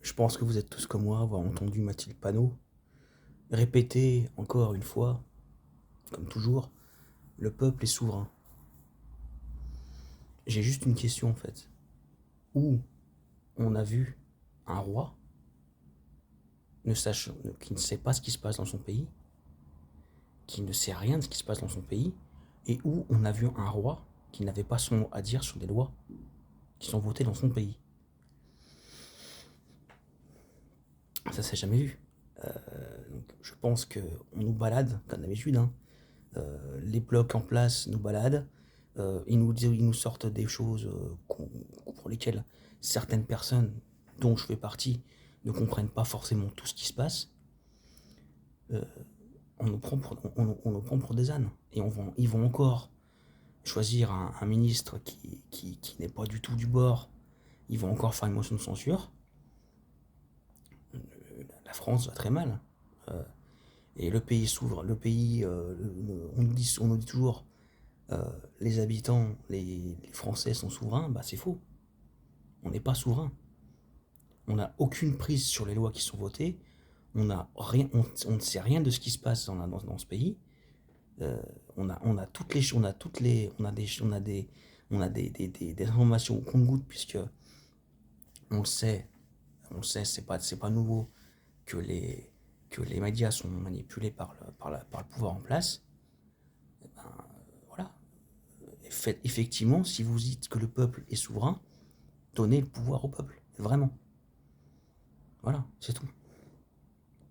Je pense que vous êtes tous comme moi, avoir entendu Mathilde Panot répéter encore une fois, comme toujours, le peuple est souverain. J'ai juste une question en fait. Où on a vu un roi qui ne sait pas ce qui se passe dans son pays, qui ne sait rien de ce qui se passe dans son pays, et où on a vu un roi qui n'avait pas son mot à dire sur des lois qui sont votées dans son pays. Ça s'est jamais vu. Donc, je pense qu'on nous balade, comme d'habitude, hein. Les blocs en place nous baladent. Ils nous sortent des choses pour lesquelles certaines personnes, dont je fais partie, ne comprennent pas forcément tout ce qui se passe. On nous prend pour des ânes. Et ils vont encore choisir un ministre qui n'est pas du tout du bord. Ils vont encore faire une motion de censure. La France va très mal. Et le pays s'ouvre. Le pays, on nous dit toujours, les habitants, les Français sont souverains. Bah c'est faux. On n'est pas souverain. On n'a aucune prise sur les lois qui sont votées. On ne sait rien de ce qui se passe dans ce pays. On a toutes les, on a toutes les, on a des informations au compte-gouttes puisque on le sait, c'est pas nouveau que que les médias sont manipulés par le pouvoir en place. Voilà. Effectivement, si vous dites que le peuple est souverain, donnez le pouvoir au peuple. Vraiment. Voilà, c'est tout.